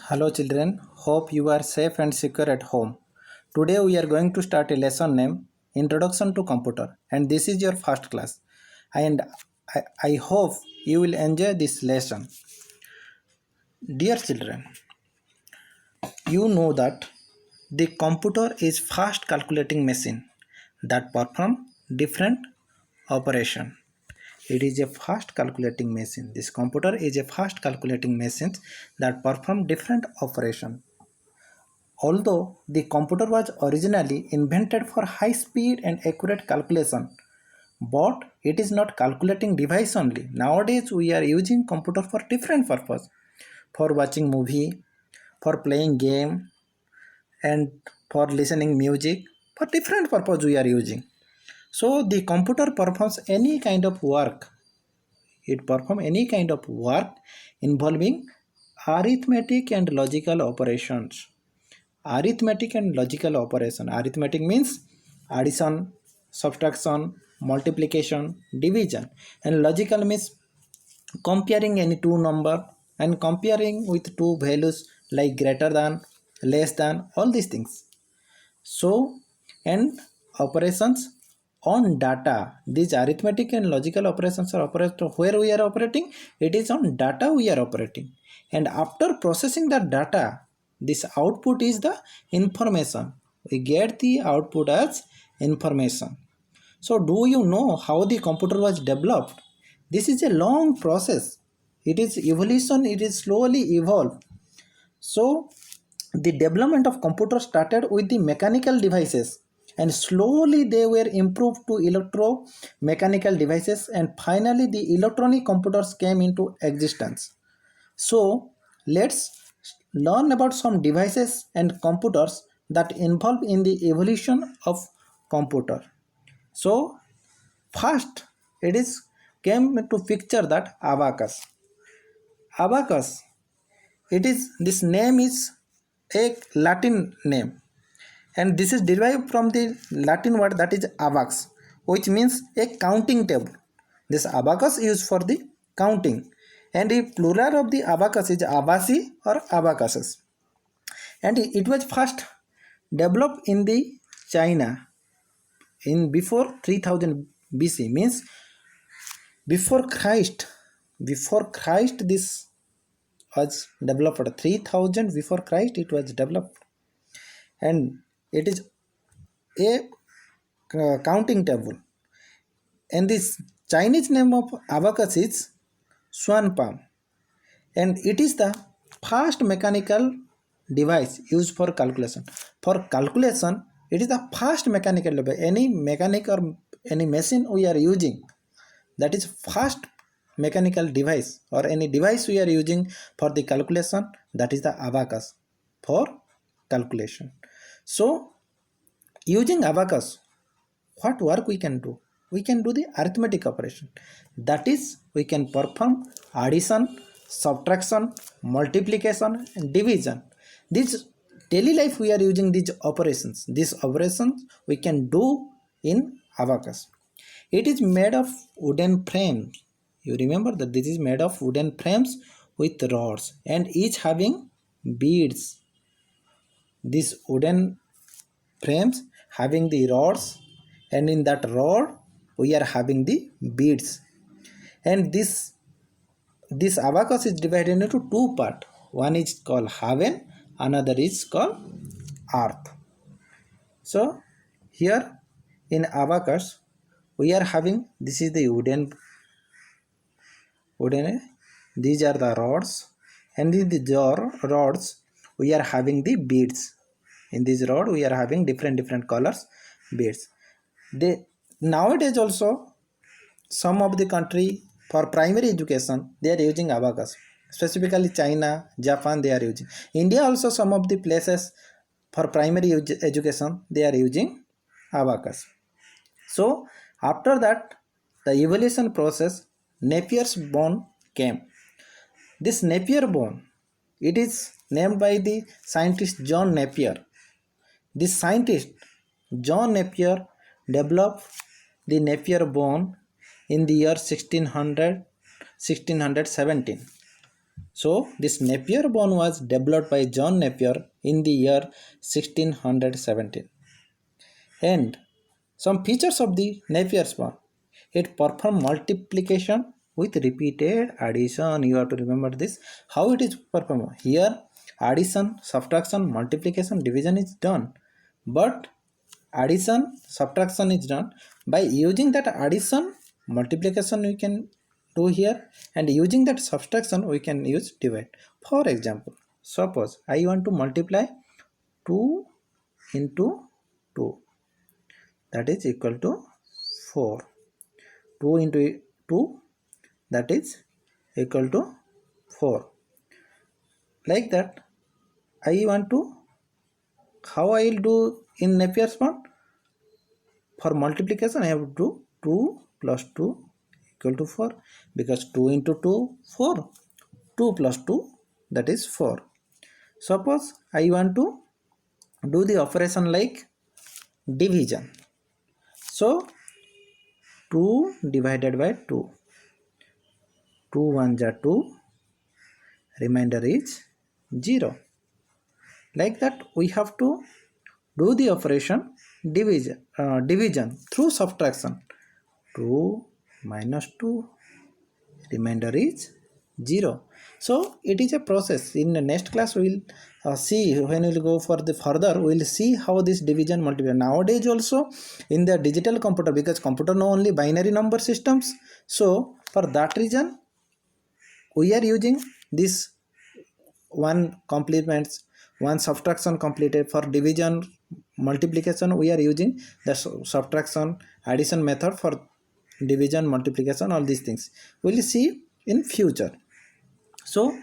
Hello children, hope you are safe and secure at home. Today we are going to start a lesson named Introduction to Computer, and this is your first class, and I hope you will enjoy this lesson. Dear children, you know that the computer is fast calculating machine that perform different operation. It is a fast calculating machine. This computer is a fast calculating machine that perform different operation. Although the computer was originally invented for high speed and accurate calculation, but it is not calculating device only. Nowadays we are using computer for different purpose. For watching movie, for playing game, and for listening music. For different purpose we are using. So the computer performs any kind of work. It performs any kind of work involving arithmetic and logical operations. Arithmetic and logical operation. Arithmetic means addition, subtraction, multiplication, division, and logical means comparing any two number and comparing with two values like greater than, less than, all these things. So, and operations on data. These arithmetic and logical operations are operated where we are operating. It is on data we are operating, and after processing the data, this output is the information. We get the output as information. So do you know how the computer was developed? This is a long process. It is evolution. It is slowly evolved. So the development of computers started with the mechanical devices, and slowly they were improved to electromechanical devices, and finally the electronic computers came into existence. So let's learn about some devices and computers that involve in the evolution of computer. So first it is came to picture that abacus. Abacus, it is, this name is a Latin name, and this is derived from the Latin word that is abax, which means a counting table. This abacus used for the counting, and the plural of the abacus is abasi or abacuses. And it was first developed in the China in before 3000 BC, means before Christ. Before Christ, this was developed. 3000 before Christ, it was developed, and it is a counting table. And this Chinese name of abacus is swan palm, and it is the fast mechanical device used for calculation. For calculation, it is the fast mechanical device. Any mechanic or any machine we are using, that is fast mechanical device, or any device we are using for the calculation, that is the abacus for calculation. So using abacus, what work we can do? We can do the arithmetic operation. That is, we can perform addition, subtraction, multiplication, and division. This daily life we are using these operations. These operations we can do in abacus. It is made of wooden frames. You remember that this is made of wooden frames with rods, and each having beads. These wooden frames having the rods, and in that rod we are having the beads. And this abacus is divided into two parts. One is called heaven, another is called earth. So here in abacus we are having, this is the wooden, these are the rods, and in the rods we are having the beads. In this rod we are having different colors beads. They nowadays also, some of the country for primary education they are using abacus, specifically China, Japan, they are using. India also, some of the places for primary education they are using abacus. So after that, the evolution process, Napier's bone came. This Napier bone, it is named by the scientist John Napier. This scientist John Napier developed the Napier bone in the year 1617. So this Napier bone was developed by John Napier in the year 1617. And some features of the Napier's bone. It performs multiplication with repeated addition. You have to remember this. How it is performed. Here addition, subtraction, multiplication, division is done. But addition, subtraction is done. By using that addition, multiplication we can do here, and using that subtraction we can use divide. For example, suppose I want to multiply 2 into 2, that is equal to 4. 2 into 2, that is equal to 4. Like that, I want to, how I will do in Napier's bond? For multiplication, I have to do 2 plus 2 equal to 4, because 2 into 2, 4. 2 plus 2, that is 4. Suppose I want to do the operation like division. So 2 divided by 2. 2 1 are 2, remainder is 0. Like that, we have to do the operation division through subtraction. 2 minus 2, remainder is 0. So it is a process. In the next class we will see, when we will go for the further, we will see how this division multiplication. Nowadays also in the digital computer, because computer know only binary number systems, so for that reason we are using this one complements, one subtraction completed. For division, multiplication, we are using the subtraction, addition method. For division, multiplication, all these things we will see in future. So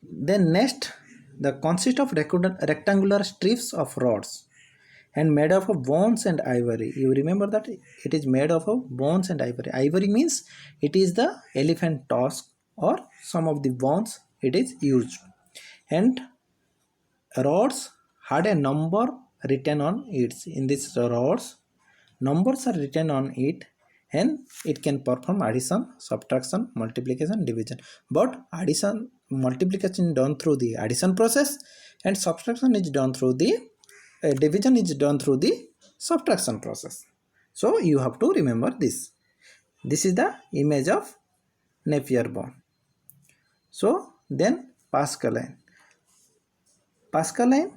then next, the consist of rectangular strips of rods and made of bones and ivory. You remember that it is made of bones and ivory. Ivory means it is the elephant tusk or some of the bones it is used. And rods had a number written on it. In these rods, numbers are written on it, and it can perform addition, subtraction, multiplication, division. But addition, multiplication is done through the addition process, and subtraction is done through the division is done through the subtraction process. So you have to remember this. This is the image of Napier bone. So then Pascaline. Pascaline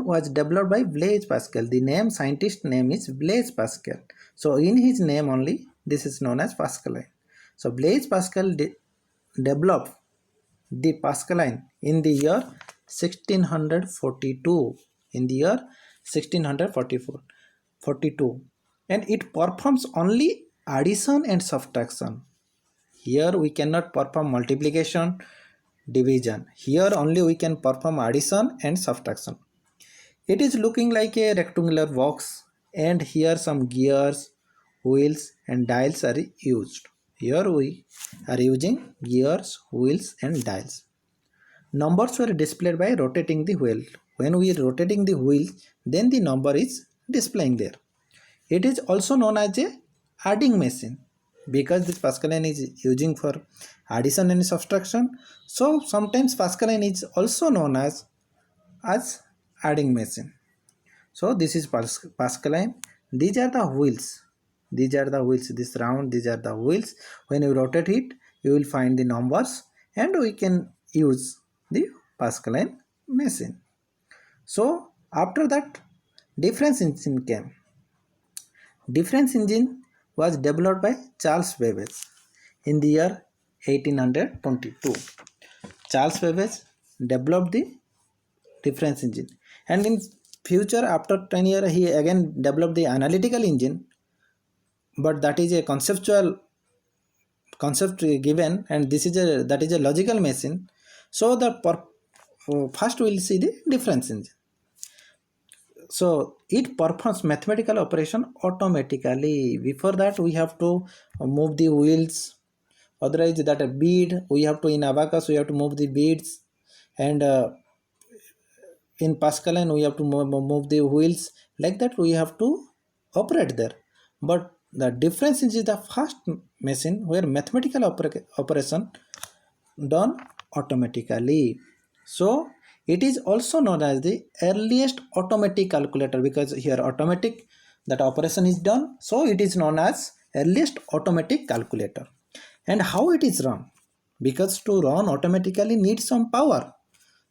was developed by Blaise Pascal. The name, scientist name is Blaise Pascal. So in his name only, this is known as Pascaline. So Blaise Pascal developed the Pascaline in the year 1642. In the year 1642, and it performs only addition and subtraction. Here we cannot perform multiplication, division. Here only we can perform addition and subtraction. It is looking like a rectangular box, and here some gears, wheels and dials are used. Here we are using gears, wheels and dials. Numbers were displayed by rotating the wheel. When we are rotating the wheel, then the number is displaying there. It is also known as a adding machine, because this Pascaline is using for addition and subtraction. So sometimes Pascaline is also known as adding machine. So this is Pascaline. These are the wheels. These are the wheels. This round, these are the wheels. When you rotate it, you will find the numbers, and we can use the Pascaline machine. So after that, difference engine came. Difference engine was developed by Charles Babbage in the year 1822. Charles Babbage developed the difference engine, and in future, after 10 years, he again developed the analytical engine, but that is a conceptual concept given, and this is that is a logical machine. So the first we will see the difference engine. So it performs mathematical operation automatically. Before that, we have to move the wheels. Otherwise, that a bead, we have to, in abacus we have to move the beads, and in Pascaline we have to move the wheels. Like that we have to operate there. But The difference is the first machine where mathematical operation done automatically. So it is also known as the earliest automatic calculator, because here automatic that operation is done, so it is known as earliest automatic calculator. And how it is run? Because to run automatically needs some power.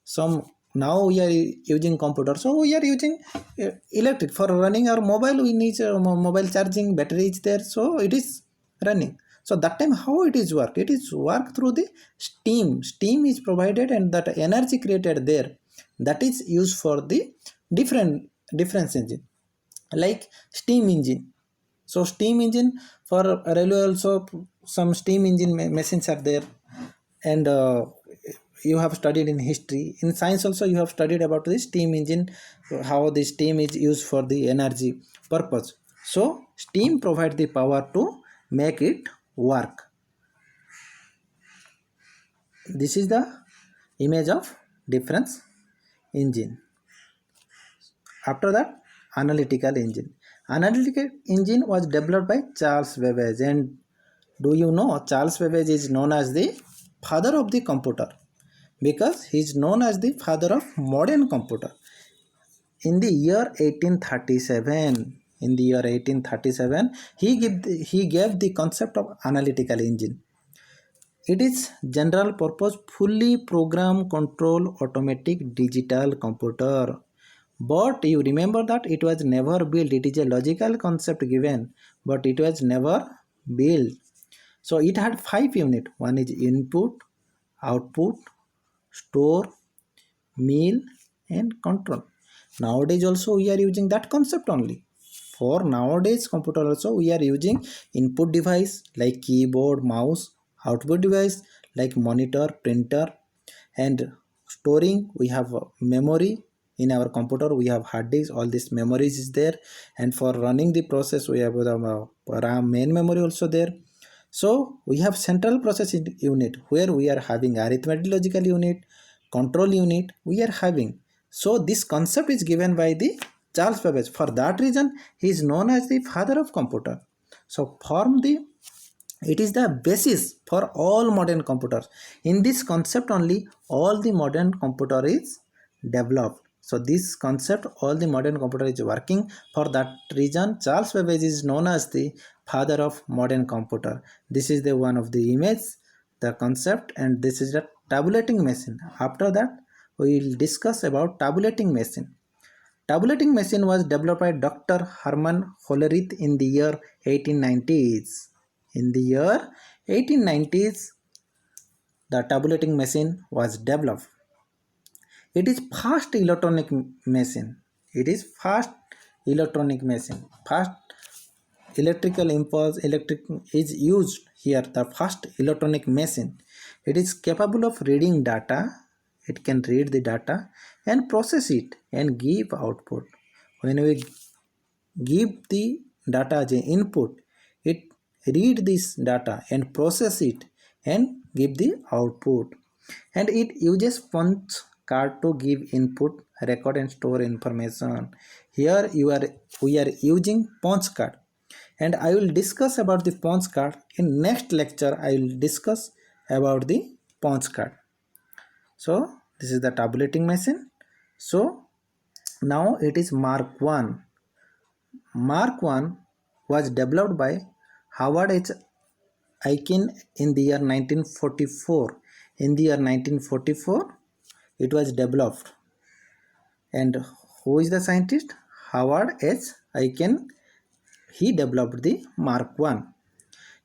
Some Now we are using computer, so we are using electric for running our mobile. We need mobile charging, battery is there, so it is running. So that time how it is work? It is work through the steam is provided, and that energy created there, that is used for the difference engine, like steam engine. So steam engine for railway also, some steam engine machines are there. And you have studied in history, in science also you have studied about the steam engine, how the steam is used for the energy purpose. So steam provide the power to make it work. This is the image of difference engine. After that, analytical engine. Analytical engine was developed by Charles Babbage. And do you know Charles Babbage is known as the father of the computer, because he is known as the father of modern computer. In the year 1837, he gave the concept of analytical engine. It is general purpose, fully program control automatic digital computer. But you remember that it was never built. It is a logical concept given, but it was never built. So it had 5 units. One is input, output, store, meal, and control. Nowadays also we are using that concept only. For nowadays computer also we are using input device like keyboard, mouse, output device like monitor, printer, and storing we have memory. In our computer we have hard disk, all these memories is there. And for running the process we have the RAM main memory also there. So we have central processing unit where we are having arithmetic logical unit, control unit we are having. So this concept is given by the Charles Babbage. For that reason he is known as the father of computer. So it is the basis for all modern computers. In this concept only all the modern computer is developed. So this concept all the modern computer is working. For that reason Charles Babbage is known as the father of modern computer. This is the one of the image, the concept, and this is the tabulating machine. After that we will discuss about tabulating machine. Tabulating machine was developed by Dr. Hermann Hollerith in the year 1890s. In the year 1890s, the tabulating machine was developed. It is fast electronic machine. It is fast electronic machine. Fast electrical impulse electric is used here. The fast electronic machine. It is capable of reading data. It can read the data and process it and give output. When we give the data as an input, it read this data and process it and give the output. And it uses punch card to give input, record, and store information. Here we are using punch card, and I will discuss about the punch card in next lecture. I will discuss about the punch card. So this is the tabulating machine. So now it is Mark 1. Mark 1 was developed by Howard H. Aiken in the year 1944. In the year 1944, it was developed. And who is the scientist? Howard H. Aiken. He developed the Mark 1.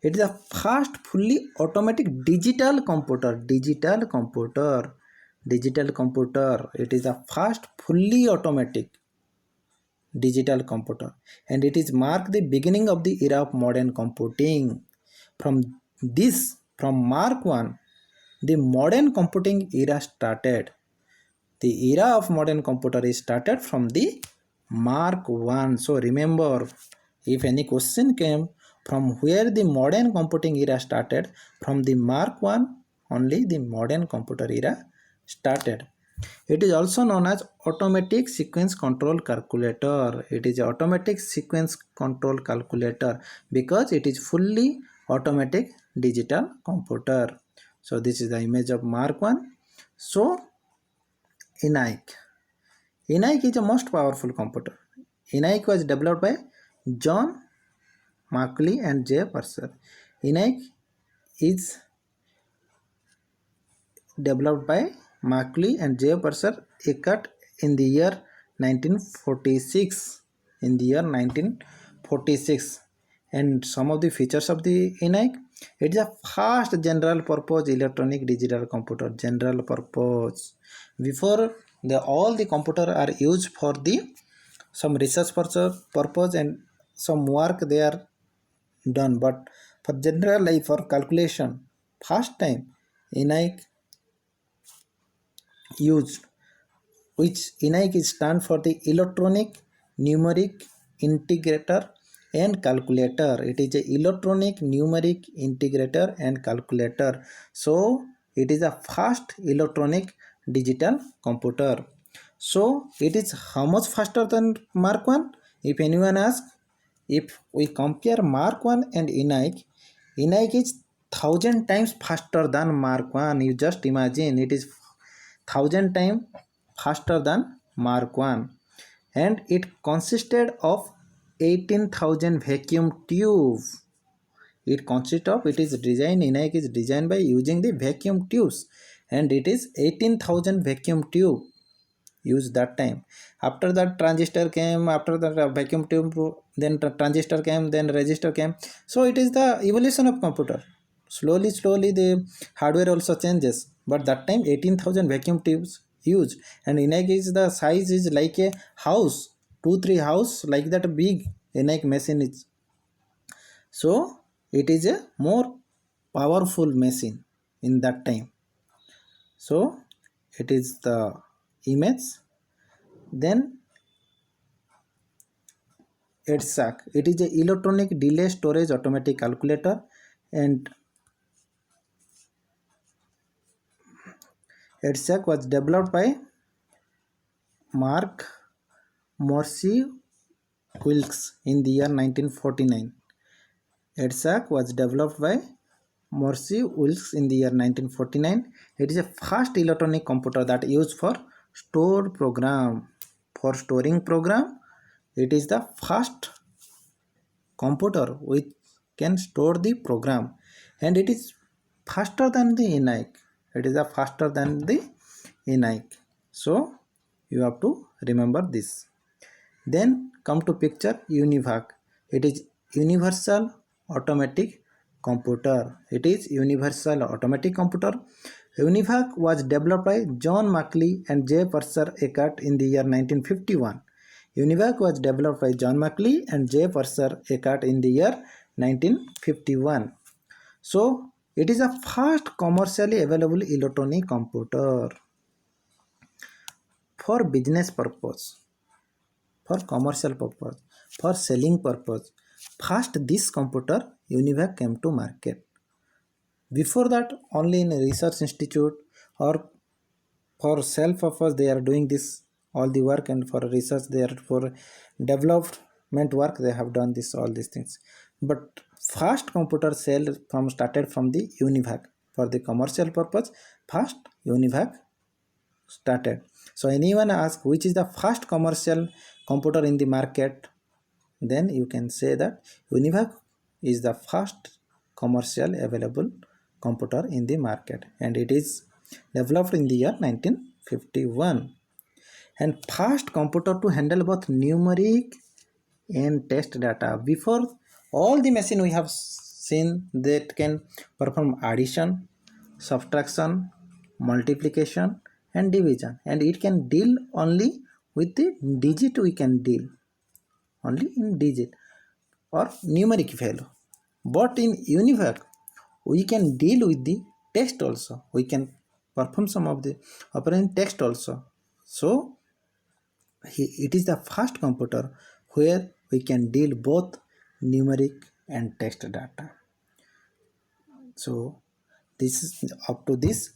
It is a fast, fully automatic digital computer. Digital computer. It is a fast, fully automatic digital computer, and it is marked the beginning of the era of modern computing. From Mark 1, the modern computing era started. The era of modern computer is started from the Mark 1. So remember, if any question came, from where the modern computing era started, from the Mark 1 only the modern computer era started. It is also known as automatic sequence control calculator. It is automatic sequence control calculator because it is fully automatic digital computer. So this is the image of Mark 1. So ENIAC. ENIAC is the most powerful computer. ENIAC was developed by John Markley and J. Purser. ENIAC is developed by Markley and J. Purser Eckert in the year 1946. In the year 1946, and some of the features of the ENIAC: it is a fast general purpose electronic digital computer. General purpose. Before all the computer are used for the some research purpose and some work they are done, but for general life for calculation fast time ENIAC used, which ENIAC is stand for the electronic numeric integrator and calculator. It is a electronic numeric integrator and calculator. So it is a fast electronic digital computer. So it is how much faster than Mark 1? If anyone asks, if we compare Mark 1 and ENIAC, ENIAC is 1000 times faster than Mark 1. You just imagine, it is 1000 times faster than Mark 1, and it consisted of 18,000 vacuum tubes. It is designed, ENIAC is designed by using the vacuum tubes, and it is 18,000 vacuum tube used that time. After that transistor came, after that vacuum tube, then transistor came, then resistor came. So it is the evolution of computer. Slowly the hardware also changes, but that time 18,000 vacuum tubes used, and ENIAC is the size is like a house, 2-3 house like that big ENIAC machine is. So it is a more powerful machine in that time. So it is the image. Then EDSAC. It is a electronic delay storage automatic calculator, and EDSAC was developed by Mark Morse Wilks in the year 1949. EDSAC was developed by Morse Wilks in the year 1949. It is a fast electronic computer that used for stored program. For storing program, it is the fast computer which can store the program, and it is faster than the ENIAC. It is a faster than the ENIAC. So you have to remember this. Then come to picture UNIVAC. It is universal automatic computer. It is universal automatic computer. UNIVAC was developed by John Markley and J. Purser Eckert in the year 1951. UNIVAC was developed by John Markley and J. Purser Eckert in the year 1951. So it is a fast commercially available electronic computer for business purpose, for commercial purpose, for selling purpose. First this computer UNIVAC came to market. Before that only in a research institute or for self purpose they are doing this all the work, and for research they are for development work they have done this all these things. But fast computer sale from started from the UNIVAC. For the commercial purpose first UNIVAC started. So anyone ask which is the first commercial computer in the market, then you can say that UNIVAC is the first commercial available computer in the market, and it is developed in the year 1951. And fast computer to handle both numeric and text data. Before all the machine we have seen that can perform addition, subtraction, multiplication and division, and it can deal only with the digit. We can deal only in digit or numeric value, but in UNIVAC we can deal with the text also. We can perform some of the operation text also. So it is the fast computer where we can deal both numeric and text data. So this is up to this.